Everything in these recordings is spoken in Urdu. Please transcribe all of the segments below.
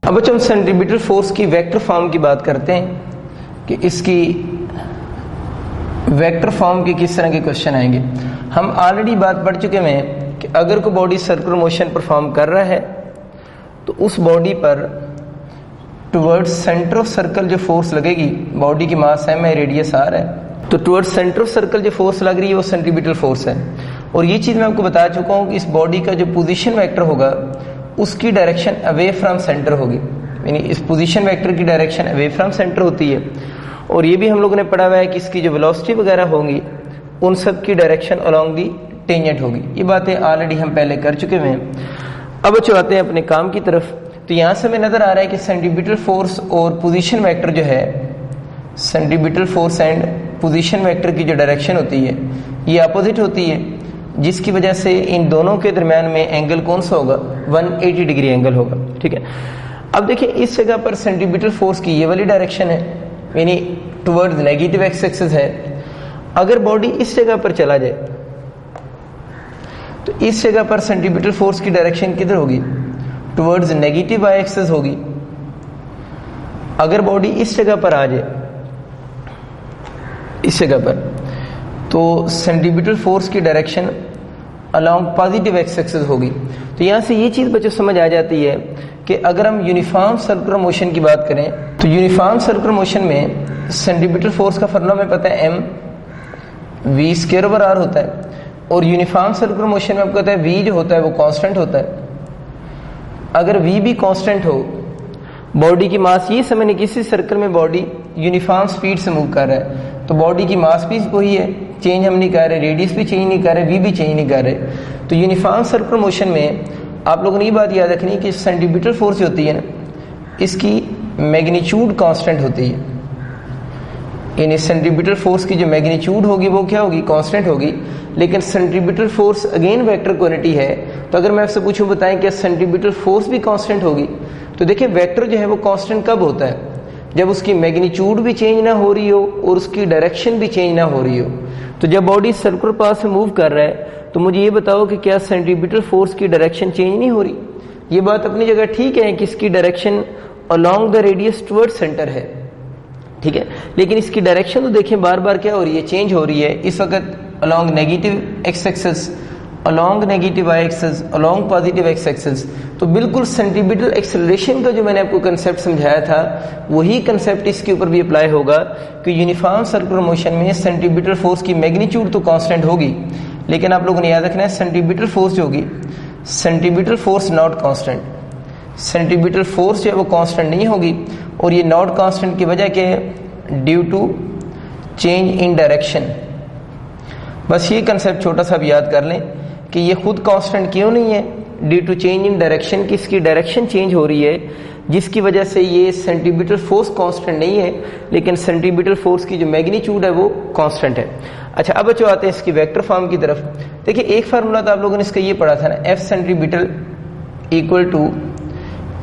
اب بچوں ہم سینٹریپیٹل فورس کی ویکٹر فارم کی بات کرتے ہیں کہ اس کی ویکٹر فارم کے کس طرح کے کوشچن آئیں گے. ہم آلریڈی بات پڑھ چکے ہیں کہ اگر کوئی باڈی سرکولر موشن پرفارم کر رہا ہے تو اس باڈی پر ٹورڈ سینٹر آف سرکل جو فورس لگے گی، باڈی کی ماس ایم ہے، ریڈیس آر ہے، تو ٹورڈ سینٹر آف سرکل جو فورس لگ رہی ہے وہ سینٹریپیٹل فورس ہے. اور یہ چیز میں آپ کو بتا چکا ہوں کہ اس باڈی کا جو پوزیشن ویکٹر ہوگا اس کی ڈائریکشن اوے فرام سینٹر ہوگی، یعنی اس پوزیشن ویکٹر کی ڈائریکشن اوے فرام سینٹر ہوتی ہے. اور یہ بھی ہم لوگوں نے پڑھا ہوا ہے کہ اس کی جو ویلوسٹی وغیرہ ہوں گی ان سب کی ڈائریکشن along دی ٹینجنٹ ہوگی. یہ باتیں آلریڈی ہم پہلے کر چکے ہیں. اب چلتے ہیں اپنے کام کی طرف. تو یہاں سے ہمیں نظر آ رہا ہے کہ سینٹریپیٹل فورس اور پوزیشن ویکٹر جو ہے، centripetal force and position vector کی جو ڈائریکشن ہوتی ہے یہ اپوزٹ ہوتی ہے، جس کی وجہ سے ان دونوں کے درمیان میں اینگل کون سا ہوگا؟ 180 ڈگری اینگل ہوگا. ٹھیک ہے. اب دیکھیں اس جگہ پر سینٹریپیٹل فورس کی یہ والی ڈائریکشن ہے، یعنی ٹورڈ نیگیٹو ایکس ایکسس ہے. اگر باڈی اس جگہ پر چلا جائے تو اس جگہ پر سینٹریپیٹل فورس کی ڈائریکشن کدھر ہوگی؟ ٹورڈز نیگیٹو وائی ایکسس ہوگی. اگر باڈی اس جگہ پر آ جائے، اس جگہ پر، تو سینٹریپیٹل فورس کی direction along positive x axis ہوگی. تو یہاں سے یہ چیز بچوں سمجھ آ جاتی ہے کہ اگر ہم یونیفارم سرکولر موشن کی بات کریں تو یونیفارم سرکولر موشن میں سینٹریپیٹل فورس کا فارمولا ہمیں پتہ ہے mv²/r ہوتا ہے. اور یونیفارم سرکولر موشن میں آپ کو پتہ ہے v جو ہوتا ہے وہ کانسٹنٹ ہوتا ہے. اگر v بھی کانسٹنٹ ہو، باڈی کی ماس یہ سمجھنے کسی سرکل میں باڈی یونیفارم سپیڈ سے موو کر رہا ہے تو باڈی کی ماس بھی وہی ہے، چینج ہم نہیں کر رہے، ریڈیس بھی چینج نہیں کر رہے، وی بھی چینج نہیں کر رہے. تو یونیفارم سرکولر موشن میں آپ لوگوں نے یہ بات یاد رکھنی کہ سینٹریپیٹل فورس جو ہوتی ہے نا اس کی میگنیچیوڈ کانسٹنٹ ہوتی ہے. یعنی سینٹریپیٹل فورس کی جو میگنیچیوڈ ہوگی وہ کیا ہوگی؟ کانسٹنٹ ہوگی. لیکن centripetal force again vector quantity ہے، تو اگر میں آپ سے پوچھوں بتائیں کہ سینٹریپیٹل فورس بھی کانسٹنٹ ہوگی، تو دیکھیں ویکٹر جو ہے وہ کانسٹنٹ کب ہوتا ہے؟ جب اس کی میگنیچیوڈ بھی چینج نہ ہو رہی ہو اور اس کی ڈائریکشن بھی چینج نہ ہو رہی ہو. تو جب باڈی سرکولر پاس سے موو کر رہا ہے تو مجھے یہ بتاؤ کہ کیا سینٹریپیٹل فورس کی ڈائریکشن چینج نہیں ہو رہی؟ یہ بات اپنی جگہ ٹھیک ہے کہ اس کی direction along the radius toward centre ہے، ٹھیک ہے، لیکن اس کی ڈائریکشن تو دیکھیں بار بار کیا ہو رہی ہے؟ چینج ہو رہی ہے. اس وقت along negative x axis, along negative y axis, along positive x axis. تو بالکل سینٹریپیٹل ایکسلریشن کا جو میں نے آپ کو کنسیپٹ سمجھایا تھا وہی کنسیپٹ اس کے اوپر بھی اپلائی ہوگا کہ یونیفارم سرکولر موشن میں سینٹریپیٹل فورس کی میگنیچیوڈ تو کانسٹنٹ ہوگی، لیکن آپ لوگوں نے یاد رکھنا ہے سینٹریپیٹل فورس جو ہوگی، centripetal force not constant. Centripetal force جو ہے وہ کانسٹنٹ نہیں ہوگی. اور یہ ناٹ کانسٹنٹ کی وجہ کیا ہے؟ Due to change in direction. بس یہ کنسیپٹ چھوٹا سا بھی یاد کر لیں کہ یہ خود کانسٹنٹ کیوں نہیں ہے؟ Due to change in direction, کی اس کی ڈائریکشن چینج ہو رہی ہے جس کی وجہ سے یہ سینٹریپیٹل فورس کانسٹنٹ نہیں ہے، لیکن سینٹریپیٹل فورس کی جو میگنیچیوڈ ہے وہ کانسٹنٹ ہے. اچھا اب بچوں آتے ہیں اس کی ویکٹر فارم کی طرف. دیکھیں ایک فارمولا تو آپ لوگوں نے اس کا یہ پڑھا تھا نا، F centripetal equal to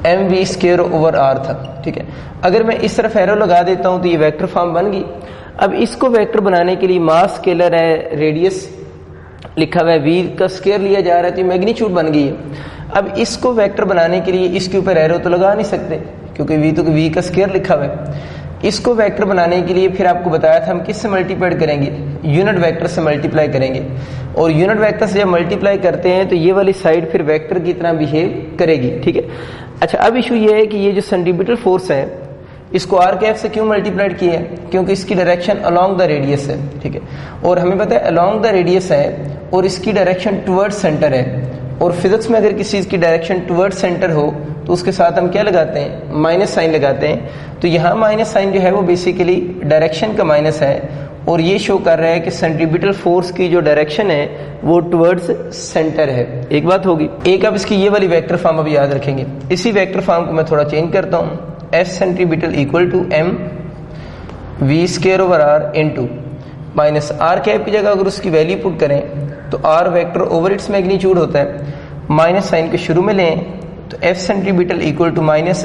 mv²/r تھا. ٹھیک ہے. اگر میں اس طرف ایرو لگا دیتا ہوں تو یہ ویکٹر فارم بن گئی. اب اس کو ویکٹر بنانے کے لیے ماس اسکیلر ہے، ریڈیس لکھا ہوا ہے، v کا اسکیئر لیا جا رہا ہے تو یہ میگنیچیوڈ بن گئی ہے. اب اس کو ویکٹر بنانے کے لیے اس کے اوپر ایرو تو لگا نہیں سکتے کیونکہ v کا اسکیئر لکھا ہوا ہے. اس کو ویکٹر بنانے کے لیے پھر آپ کو بتایا تھا ہم کس سے ملٹیپلائی کریں گے؟ یونٹ ویکٹر سے ملٹیپلائی کریں گے. اور یونٹ ویکٹر سے جب ملٹیپلائی کرتے ہیں تو یہ والی سائڈ پھر ویکٹر کی طرح بہیو کرے گی. ٹھیک ہے. اچھا اب ایشو یہ ہے کہ یہ جو سینٹریپیٹل فورس ہے اس کو آر کیف سے کیوں ملٹیپلائڈ کیا ہے؟ کیونکہ اس کی ڈائریکشن along دا ریڈیس ہے. ٹھیک ہے. اور ہمیں پتہ ہے along دا ریڈیس ہے اور اس کی ڈائریکشن ٹورڈ سینٹر ہے. اور فزکس میں اگر کسی چیز کی ڈائریکشن ٹورڈ سینٹر ہو تو اس کے ساتھ ہم کیا لگاتے ہیں؟ مائنس سائن لگاتے ہیں. تو یہاں مائنس سائن جو ہے وہ بیسیکلی ڈائریکشن کا مائنس ہے اور یہ شو کر رہا ہے کہ سینٹریپیٹل فورس کی جو ڈائریکشن ہے وہ ٹورڈز سینٹر ہے. ایک بات ہوگی. ایک اب اس کی یہ والی ویکٹر فارم ابھی یاد رکھیں گے. اسی ویکٹر فارم کو میں تھوڑا چینج کرتا ہوں. F centripetal equal to mv²/r into minus r cap کی جگہ اگر اس کی ویلیو پٹ کریں تو r vector over its magnitude ہوتا ہے. مائنس سائن کے شروع میں لیں تو F centripetal equal to minus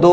2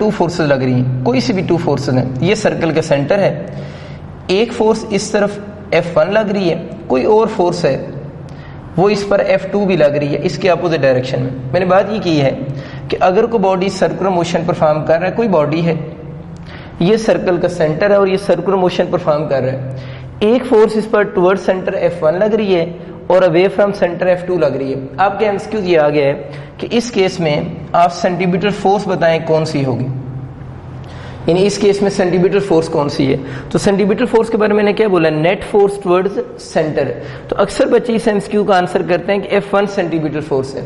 2 forces لگ رہی ہیں, کوئی سی بھی 2 فورسز ہیں, یہ سرکل کا سینٹر ہے, ایک فورس اس طرف F1 لگ رہی ہے, کوئی اور فورس ہے وہ اس پر F2 بھی لگ رہی ہے اس کے اپوزٹ ڈائریکشن میں. میں نے بات یہ کی ہے کہ اگر کوئی باڈی سرکولر موشن پرفارم کر رہا ہے, کوئی باڈی ہے, یہ سرکل کا سینٹر ہے اور یہ سرکولر موشن پرفارم کر رہا ہے, ایک فورس اس پر ٹورڈ سینٹر F1 لگ رہی ہے اور اوے فرام سینٹر F2 لگ رہی ہے. آپ کے ایمسکیو یہ آ گیا ہے کہ اس کیس میں آپ سینٹی میٹر فورس بتائیں کون سی ہوگی, یعنی اس کیس میں سینٹی میٹر فورس کون سی ہے. تو سینٹی میٹر فورس کے بارے میں نے کیا بولا, نیٹ فورس ٹورڈز سینٹر. تو اکثر بچے اس ایمسکیو کا آنسر کرتے ہیں کہ F1 سینٹی میٹر فورس ہے.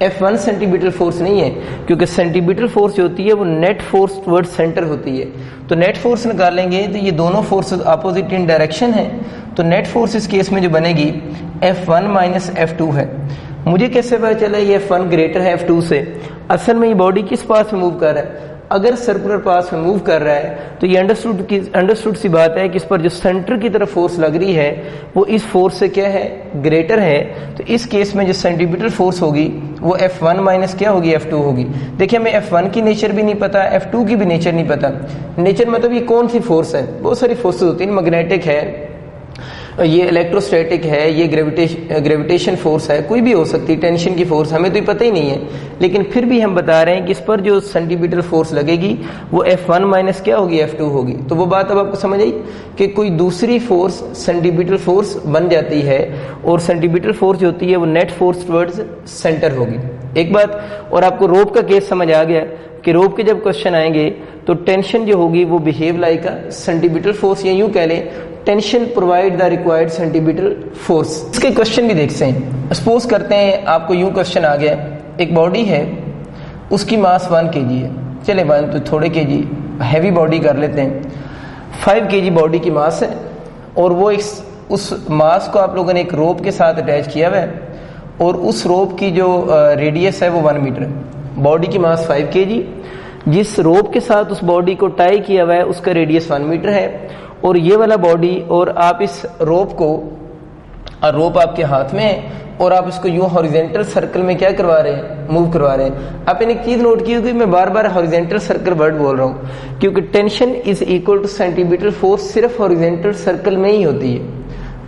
F1 سینٹی میٹر فورس نہیں ہے, کیونکہ سینٹی میٹر فورس جو ہوتی ہے وہ نیٹ فورس ٹورڈ سینٹر ہوتی ہے. تو نیٹ فورس نکالیں گے تو یہ دونوں فورسز اپوزٹ ان ڈائریکشن ہیں, تو نیٹ فورس اس کیس میں جو بنے گی F1 مائنس F2 ہے. مجھے کیسے پتا چلا یہ F1 گریٹر ہے F2 سے؟ اصل میں یہ باڈی کس پاس میں موو کر رہا ہے, اگر سرکولر پاس میں موو کر رہا ہے تو یہ انڈرسٹوڈ سی بات ہے کہ اس پر جو سینٹر کی طرف فورس لگ رہی ہے وہ اس فورس سے کیا ہے, گریٹر ہے. تو اس کیس میں جو سینٹی میٹر فورس ہوگی وہ F1 مائنس کیا ہوگی, F2 ہوگی. دیکھیں ہمیں F1 کی نیچر بھی نہیں پتا, F2 کی بھی نیچر نہیں پتا. نیچر مطلب یہ کون سی فورس ہے, بہت ساری فورسز ہوتی ہیں, میگنیٹک ہے, یہ الیکٹروسٹیٹک ہے, یہ گریویٹیشن فورس ہے, کوئی بھی ہو سکتی, ٹینشن کی فورس, ہمیں تو یہ پتہ ہی نہیں ہے. لیکن پھر بھی ہم بتا رہے ہیں کہ اس پر جو سینٹی میٹر فورس لگے گی وہ F1 مائنس کیا ہوگی, F2 ہوگی. تو وہ بات اب آپ کو سمجھ آئی کہ کوئی دوسری فورس سینٹی میٹر فورس بن جاتی ہے اور سینٹی میٹر فورس جو ہوتی ہے وہ نیٹ فورس ٹورڈز سینٹر ہوگی. ایک بات اور, آپ کو روپ کا کیس سمجھ آ گیا کہ روپ کے جب کوشچن آئیں گے تو ٹینشن جو ہوگی وہ behave like a centimetre force, یا یوں کہہ لیں tension provide the required centimetre force. اس کے کوشچن بھی دیکھتے ہیں. سپوز کرتے ہیں آپ کو یوں کوشچن آ گیا, ایک باڈی ہے اس کی ماس 1 kg ہے, چلے تو تھوڑے kg ہیوی باڈی کر لیتے ہیں, 5 kg باڈی کی ماس ہے اور وہ اس ماس کو آپ لوگوں نے ایک روپ کے ساتھ اٹیچ کیا ہوا ہے اور اس روپ کی جو ریڈیس ہے وہ 1 میٹر ہے. باڈی کی ماس 5 kg, جس روپ کے ساتھ اس باڈی کو ٹائی کیا ہوا ہے اس کا ریڈیس 1 میٹر ہے, اور یہ والا باڈی, اور آپ اس روپ کو, روپ آپ کے ہاتھ میں ہے اور آپ اس کو یوں ہاریزونٹل سرکل میں کیا کروا رہے ہیں, موو کروا رہے ہیں. آپ نے ایک چیز نوٹ کی ہوگی, میں بار بار ہاریزونٹل سرکل ورڈ بول رہا ہوں کیونکہ tension is equal to centimetre force صرف ہاریزونٹل سرکل میں ہی ہوتی ہے.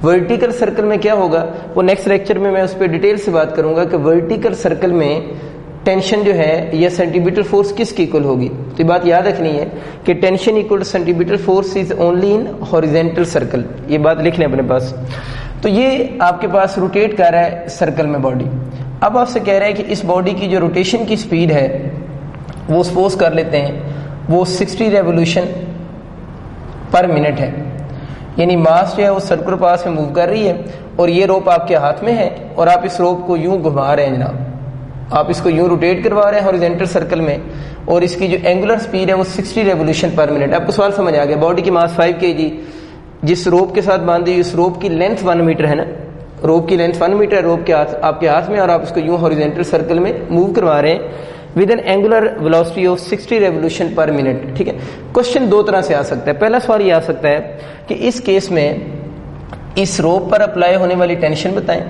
ورٹیکل سرکل میں کیا ہوگا وہ نیکسٹ لیکچر میں اس پہ ڈیٹیل سے بات کروں گا کہ ورٹیکل سرکل میں ٹینشن جو ہے یہ سینٹی میٹر فورس کس کی اکول ہوگی. تو یہ بات یاد رکھنی ہے کہ tension equal to centimetre force is only in horizontal circle, یہ بات لکھ لیں اپنے پاس. تو یہ آپ کے پاس روٹیٹ کر رہا ہے سرکل میں باڈی. اب آپ سے کہہ رہا ہے کہ اس باڈی کی جو روٹیشن کی سپیڈ ہے وہ سپوز کر لیتے ہیں وہ 60 ریولیوشن پر منٹ ہے, یعنی ماس جو ہے وہ سرکولر پاس میں موو کر رہی ہے اور یہ روپ آپ کے ہاتھ میں ہے اور آپ اس روپ کو یوں گھما رہے ہیں جناب, آپ اس کو یوں روٹیٹ کروا رہے ہیں ہاریزونٹل سرکل میں, اور اس کی جو اینگولر سپیڈ ہے وہ 60 ریولیوشن پر منٹ. آپ کو سوال سمجھ آ گیا, باڈی کی ماس 5 kg, جس روپ کے ساتھ باندھی ہوئی اس روپ کی لینتھ 1 میٹر ہے نا, روپ کی لینتھ 1 میٹر ہے, روپ کے ہاتھ آپ کے ہاتھ میں, اور آپ اس کو یوں ہاریزونٹل سرکل میں موو کروا رہے ہیں with an angular velocity of 60 revolution per minute. ٹھیک ہے, کوشچن دو طرح سے آ سکتا ہے. پہلا سوال یہ آ سکتا ہے کہ اس کیس میں اس روپ پر اپلائی ہونے والی ٹینشن بتائیں,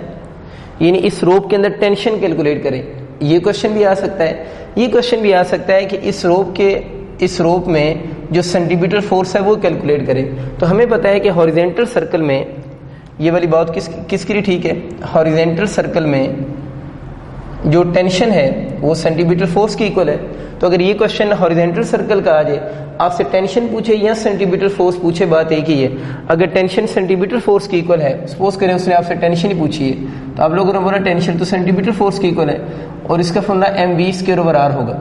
یعنی اس روپ کے اندر ٹینشن کیلکولیٹ کریں. یہ کوشچن بھی آ سکتا ہے. یہ کوشچن بھی آ سکتا ہے کہ اس روپ میں جو سینٹی میٹر فورس ہے وہ کیلکولیٹ کریں. تو ہمیں پتہ ہے کہ ہاریزونٹل سرکل میں یہ والی بات کس کے لیے ٹھیک ہے, ہاریزونٹل سرکل میں جو ٹینشن ہے وہ سینٹی میٹر فورس کی ایکول ہے. تو اگر یہ کوشچن ہاریزونٹل سرکل کا آ جائے, آپ سے ٹینشن پوچھے یا سینٹی میٹر فورس پوچھے, بات ایک ہی ہے. اگر ٹینشن سینٹی میٹر فورس کی ایکول ہے, سپوز کریں اس نے آپ سے ٹینشن ہی پوچھی ہے, تو آپ لوگوں نے بولا ٹینشن تو سینٹی میٹر فورس کی ایکول ہے اور اس کا فارمولا mv²/r ہوگا.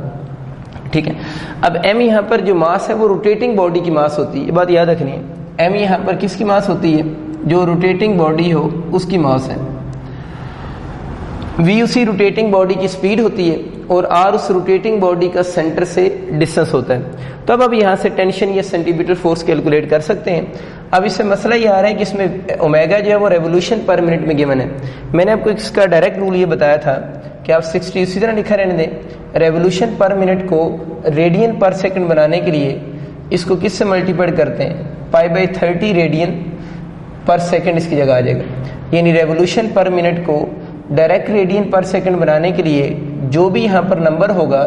ٹھیک ہے, اب m یہاں پر جو ماس ہے وہ روٹیٹنگ باڈی کی ماس ہوتی ہے, یہ بات یاد رکھنی ہے. m یہاں پر کس کی ماس ہوتی ہے, جو روٹیٹنگ باڈی ہو اس کی ماس ہے. v اسی روٹیٹنگ باڈی کی سپیڈ ہوتی ہے اور r اس روٹیٹنگ باڈی کا سینٹر سے ڈسٹینس ہوتا ہے. تو اب یہاں سے ٹینشن یا سینٹی میٹر فورس کیلکولیٹ کر سکتے ہیں. اب اس سے مسئلہ یہ آ رہا ہے کہ اس میں اومیگا جو ہے وہ ریولیوشن پر منٹ میں گیون ہے. میں نے آپ کو اس کا ڈائریکٹ رول یہ بتایا تھا کہ آپ 60 اسی طرح لکھا رہنے دیں, ریولیوشن پر منٹ کو ریڈین پر سیکنڈ بنانے کے لیے اس کو کس سے ملٹیپلائی کرتے ہیں, π/30 ریڈین پر سیکنڈ اس کی جگہ آ جائے گا. یعنی ریولیوشن پر منٹ کو ڈائریکٹ ریڈین پر سیکنڈ بنانے کے لیے جو بھی یہاں پر نمبر ہوگا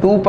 2π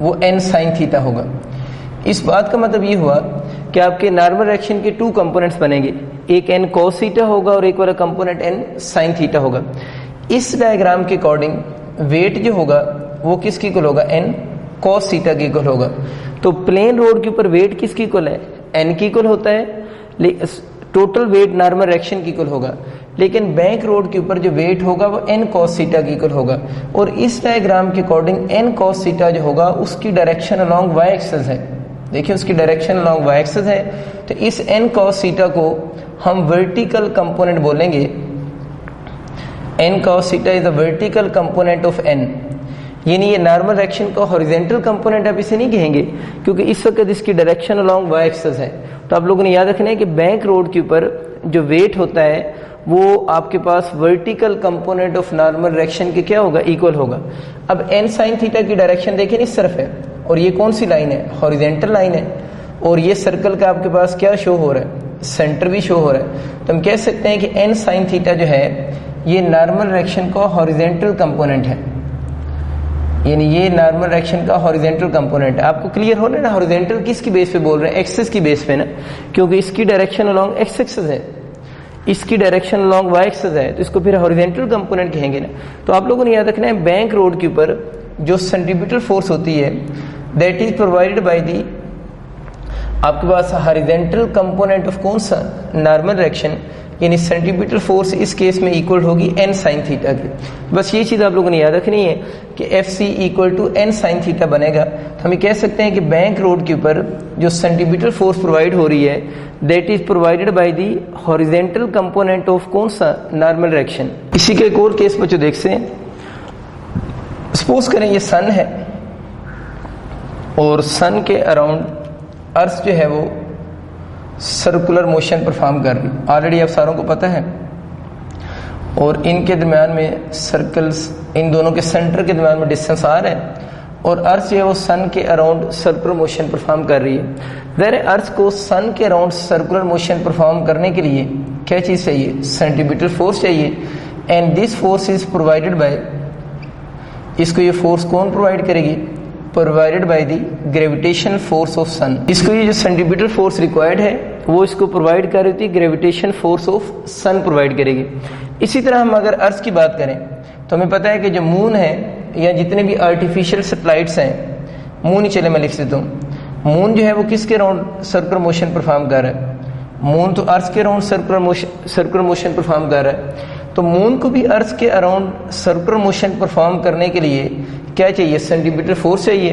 وہ n sin θ ہوگا. اس بات کا مطلب یہ ہوا کہ آپ کے نارمل ریئیکشن کے 2 کمپوننٹس بنیں گے, ایک n cos θ ہوگا اور ایک والا کمپوننٹ n sin θ ہوگا. اس ڈائیگرام کے اکارڈنگ ویٹ جو ہوگا وہ کس کی اکول ہوگا, n cos θ کے اکول ہوگا. تو پلین روڈ کے اوپر ویٹ کس کی اکول ہے, n کی اکول ہوتا ہے, ٹوٹل ویٹ نارمل ریئیکشن کی اکول ہوگا. لیکن بینک روڈ کے اوپر جو ویٹ ہوگا وہ n cos θ کی اکول ہوگا. اور اس ڈائیگرام کے اکارڈنگ n cos θ جو ہوگا اس کی ڈائریکشن along y ایکسس ہے. دیکھیں اس کی ڈائریکشن along y ایکسس ہے, تو اس n cos θ کو ہم ورٹیکل کمپوننٹ بولیں گے. n cos θ is a vertical component of n, یعنی یہ نارمل ریئیکشن کا ہاریزونٹل کمپوننٹ آپ اسے نہیں کہیں گے کیونکہ اس وقت اس کی ڈائریکشن along y ایکسس ہے. تو آپ لوگوں نے یاد رکھنا ہے کہ بینک روڈ کے اوپر جو ویٹ ہوتا ہے وہ آپ کے پاس vertical component of normal reaction کے کیا ہوگا, ایکول ہوگا. اب n sin θ کی ڈائریکشن دیکھیں اس طرف ہے, اور یہ کون سی لائن ہے, ہاریزونٹل لائن ہے, اور یہ سرکل کا آپ کے پاس کیا شو ہو رہا ہے, سینٹر بھی شو ہو رہا ہے. تو ہم کہہ سکتے ہیں کہ n sin θ جو ہے یہ نارمل ریئیکشن کا ہاریزونٹل کمپوننٹ ہے, یعنی یہ نارمل ریئیکشن کا ہاریزونٹل کمپوننٹ ہے. آپ کو کلیئر ہو رہا ہے نا, ہاریزونٹل کس کی بیس پہ بول رہے ہیں, ایکسس کی بیس پہ نا, کیونکہ اس کی ڈائریکشن along ایکس ایکسس ہے, اس کی ڈائریکشن along y ایکسس ہے, تو اس کو پھر ہاریزونٹل کمپوننٹ کہیں گے نا. تو آپ لوگوں نے یاد رکھنا ہے بینک روڈ کے اوپر جو سینٹریپیٹل فورس ہوتی ہے دیٹ از پرووائڈڈ بائی دی, آپ کے پاس ہاریزونٹل کمپوننٹ آف کون سا, نارمل ریئیکشن, یعنی سینٹریپیٹل فورس اس کیس میں ایکول ہوگی n sin θ کی. بس یہ چیز آپ لوگوں نے یاد رکھنی ہے کہ FC equal to n sin θ بنے گا. تو ہم یہ کہہ سکتے ہیں کہ بینک روڈ کے اوپر جو سینٹریپیٹل فورس پرووائڈ ہو رہی ہے that is provided by the horizontal component of کون سا, نارمل ریئیکشن. اسی کے ایک اور کیس بچوں دیکھ سے, سپوز کریں یہ سن ہے اور سن کے اراؤنڈ ارتھ جو ہے وہ سرکولر موشن پرفارم کر رہی. آلریڈی آپ ساروں کو پتہ ہے, اور ان کے درمیان میں سرکلز, ان دونوں کے سینٹر کے درمیان میں ڈسٹینس آر ہے, اور ارتھ جو ہے وہ سن کے اراؤنڈ سرکولر موشن پرفارم کر رہی ہے. ظاہر ہے ارتھ کو سن کے اراؤنڈ سرکولر موشن پرفارم کرنے کے لیے کیا چیز چاہیے, سینٹریپیٹل فورس چاہیے. And this force is provided by, اس کو یہ فورس کون پرووائڈ کرے گی, provided by the gravitation force of sun. اس کو یہ جو سینٹریپیٹل فورس ریکوائرڈ ہے وہ اس کو پرووائڈ کر رہی تھی, gravitation force of sun provide کرے گی. اسی طرح ہم اگر ارتھ کی بات کریں تو ہمیں پتہ ہے کہ جو مون ہے یا جتنے بھی آرٹیفیشیل سیٹلائٹس ہیں, مون ہی چلے میں لکھ دیتا ہوں, مون جو ہے وہ کس کے اراؤنڈ سرکولر موشن پرفارم کر رہا ہے, مون تو ارتھ کے اراؤنڈ سرکولر موشن پرفارم کر رہا ہے. تو مون کو بھی ارتھ کے اراؤنڈ سرکولر موشن پرفارم کرنے کے لیے کیا چاہیے, سینٹریپیٹل فورس چاہیے.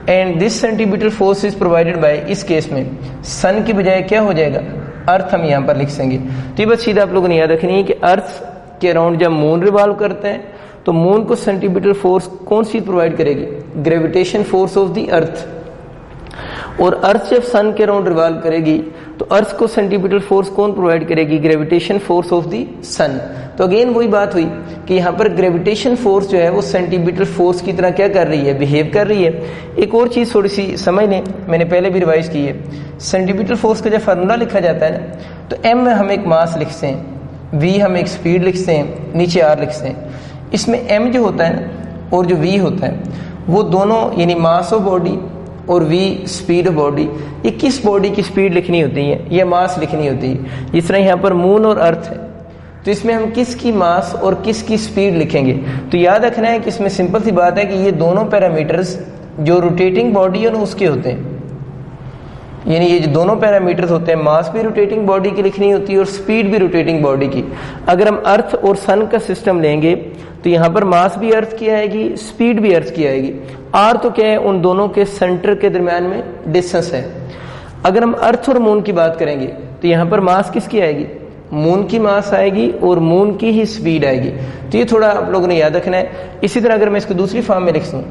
And this centripetal force is provided by, اس کیس میں سن کی بجائے کیا ہو جائے گا, ارتھ ہم یہاں پر لکھ سیں گے. تو یہ بات سیدھا آپ لوگوں نے یاد رکھنی ہے کہ ارتھ کے اراؤنڈ جب مون ریوالو کرتے ہیں تو مون کو سینٹریپیٹل فورس کون سی پرووائڈ کرے گی, گریویٹیشن فورس آف دی ارتھ. اور ارتھ جب سن کے اراؤنڈ ریوالو کرے گی تو ارتھ کو سینٹریپیٹل فورس کون پرووائڈ کرے گی, گریویٹیشن فورس آف دی سن. تو اگین وہی بات ہوئی کہ یہاں پر گریویٹیشن فورس جو ہے وہ سینٹریپیٹل فورس کی طرح کیا کر رہی ہے, بہیو کر رہی ہے. ایک اور چیز تھوڑی سی سمجھ لیں, میں نے پہلے بھی ریوائز کی ہے, سینٹریپیٹل فورس کا جب فارمولا لکھا جاتا ہے نا تو ایم میں ہم ایک ماس لکھتے ہیں, وی ہم ایک سپیڈ لکھتے ہیں, نیچے آر لکھتے ہیں. اس میں ایم جو ہوتا ہے نا اور جو وی ہوتا ہے وہ دونوں یعنی ماس آف باڈی اور وی سپیڈ آف باڈی, یہ کس باڈی کی سپیڈ لکھنی ہوتی ہے, یہ ماس لکھنی ہوتی ہے. جس طرح یہاں پر مون اور ارتھ ہے تو اس میں ہم کس کی ماس اور کس کی سپیڈ لکھیں گے. تو یاد رکھنا ہے کہ اس میں سمپل سی بات ہے کہ یہ دونوں پیرامیٹرز جو روٹیٹنگ باڈی ہے نا اس کے ہوتے ہیں, یعنی یہ جو دونوں پیرامیٹرز ہوتے ہیں, ماس بھی روٹیٹنگ باڈی کی لکھنی ہوتی ہے اور سپیڈ بھی روٹیٹنگ باڈی کی. اگر ہم ارتھ اور سن کا سسٹم لیں گے تو یہاں پر ماس بھی ارتھ کی آئے گی, سپیڈ بھی ارتھ کی آئے گی. آر تو کیا ہے, ان دونوں کے سینٹر کے درمیان میں ڈسٹینس ہے. اگر ہم ارتھ اور مون کی بات کریں گے تو یہاں پر ماس کس کی آئے گی, مون کی ماس آئے گی اور مون کی ہی سپیڈ آئے گی. تو یہ تھوڑا آپ لوگوں نے یاد رکھنا ہے. اسی طرح اگر میں اس کو دوسری فارم میں لکھ دوں,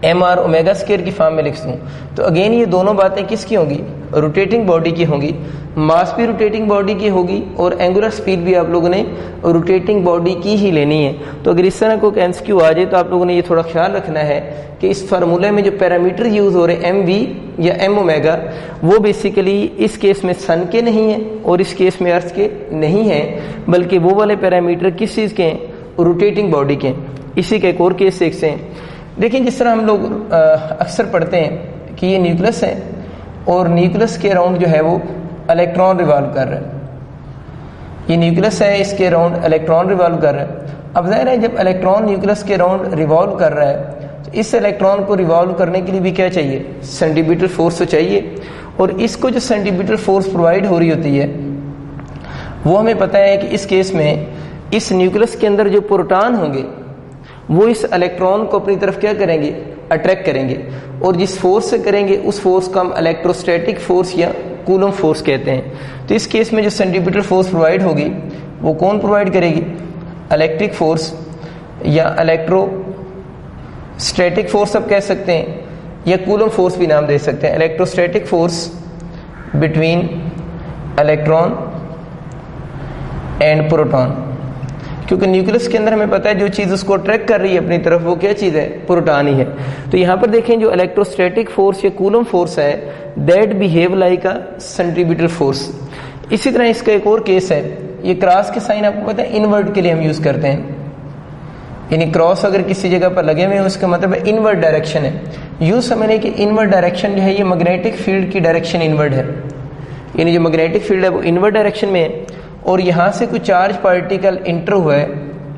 ایم آر اومیگا اسکوئر کی فارم میں لکھ دوں, تو اگین یہ دونوں باتیں کس کی ہوں گی, روٹیٹنگ باڈی کی ہوں گی. ماس بھی روٹیٹنگ باڈی کی ہوگی اور اینگولر سپیڈ بھی آپ لوگوں نے روٹیٹنگ باڈی کی ہی لینی ہے. تو اگر اس طرح کو ایمس کیو آ جائے تو آپ لوگوں نے یہ تھوڑا خیال رکھنا ہے کہ اس فارمولے میں جو پیرامیٹر یوز ہو رہے ہیں ایم وی یا ایم اومیگا, وہ بیسیکلی اس کیس میں سن کے نہیں ہیں اور اس کیس میں ارتھ کے نہیں ہیں, بلکہ وہ والے پیرامیٹر کس چیز کے ہیں, روٹیٹنگ باڈی کے ہیں. اسی کا ایک اور کیس دیکھتے ہیں. دیکھیں جس طرح ہم لوگ اکثر پڑھتے ہیں کہ یہ نیوکلس ہے اور نیوکلس کے اراؤنڈ جو ہے وہ الیکٹران ریوالو کر رہا ہے. یہ نیوکلس ہے, اس کے اراؤنڈ الیکٹران ریوالو کر رہا ہے. اب ظاہر ہے جب الیکٹران نیوکلس کے اراؤنڈ ریوالو کر رہا ہے تو اس الیکٹران کو ریوالو کرنے کے لیے بھی کیا چاہیے, سینٹیمیٹر فورس تو چاہیے. اور اس کو جو سینٹیمیٹر فورس پرووائڈ ہو رہی ہوتی ہے وہ ہمیں پتہ ہے کہ اس کیس میں اس نیوکلس کے اندر جو پروٹان ہوں گے وہ اس الیکٹران کو اپنی طرف کیا کریں گے, اٹریکٹ کریں گے. اور جس فورس سے کریں گے اس فورس کو ہم الیکٹروسٹیٹک فورس یا کولم فورس کہتے ہیں. تو اس کیس میں جو سینٹیمیٹر فورس پرووائڈ ہوگی وہ کون پرووائڈ کرے گی, الیکٹرک فورس یا الیکٹرو اسٹیٹک فورس آپ کہہ سکتے ہیں, یا کولم فورس بھی نام دے سکتے ہیں. Electrostatic force between electron and proton, کیونکہ نیوکلس کے اندر ہمیں پتہ ہے جو چیز اس کو اٹریکٹ کر رہی ہے اپنی طرف وہ کیا چیز ہے, پروٹان ہی ہے. تو یہاں پر دیکھیں جو الیکٹروسٹیٹک فورس یا کولم فورس ہے that behave like a centripetal force. اسی طرح اس کا ایک اور کیس ہے, یہ کراس کے سائن آپ کو پتہ ہے انورٹ کے لیے ہم یوز کرتے ہیں, یعنی کراس اگر کسی جگہ پر لگے ہوئے ہیں اس کا مطلب ہے انورٹ ڈائریکشن ہے. یوں سمجھیں کہ انورٹ ڈائریکشن جو ہے یہ میگنیٹک فیلڈ کی ڈائریکشن انورٹ ہے, یعنی جو میگنیٹک فیلڈ ہے وہ انورٹ ڈائریکشن میں ہے اور یہاں سے کوئی چارج پارٹیکل انٹر ہوا ہے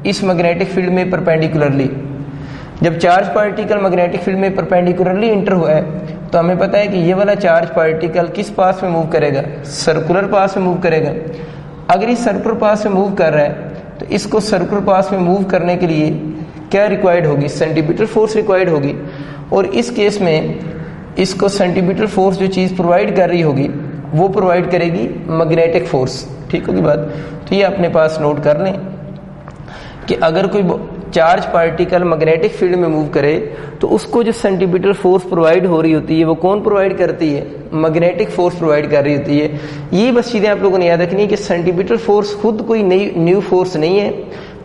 اس میگنیٹک فیلڈ میں پرپینڈیکولرلی. جب چارج پارٹیکل میگنیٹک فیلڈ میں پرپینڈیکولرلی انٹر ہوا ہے تو ہمیں پتہ ہے کہ یہ والا چارج پارٹیکل کس پاس میں موو کرے گا, سرکولر پاس میں موو کرے گا. اگر یہ سرکولر پاس میں موو کر رہا ہے تو اس کو سرکولر پاس میں موو کرنے کے لیے کیا ریکوائرڈ ہوگی, سینٹیمیٹر فورس ریکوائرڈ ہوگی. اور اس کیس میں اس کو سینٹیمیٹر فورس جو چیز پرووائڈ کر رہی ہوگی وہ پرووائڈ کرے گی میگنیٹک فورس. ٹھیک ہوگی بات. تو یہ اپنے پاس نوٹ کر لیں کہ اگر کوئی چارج پارٹیکل میگنیٹک فیلڈ میں موو کرے تو اس کو جو سینٹیمیٹر فورس پرووائڈ ہو رہی ہوتی ہے وہ کون پرووائڈ کرتی ہے, میگنیٹک فورس پرووائڈ کر رہی ہوتی ہے. یہ بس چیزیں آپ لوگوں نے یاد رکھنی ہے کہ سینٹیمیٹر فورس خود کوئی نیو فورس نہیں ہے,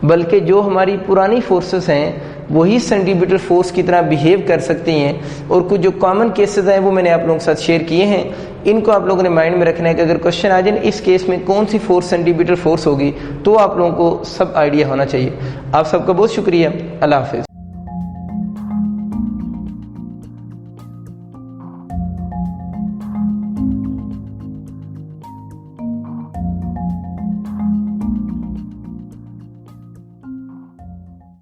بلکہ جو ہماری پرانی فورسز ہیں وہی سینٹیمیٹر فورس کی طرح بیہیو کر سکتی ہیں. اور کچھ جو کامن کیسز ہیں وہ میں نے آپ لوگوں کے ساتھ شیئر کیے ہیں, ان کو آپ لوگوں نے مائنڈ میں رکھنا ہے کہ اگر کوشچن آ جائے اس کیس میں کون سی فورس سینٹیمیٹر فورس ہوگی تو آپ لوگوں کو سب آئیڈیا ہونا چاہیے. آپ سب کا بہت شکریہ. اللہ حافظ.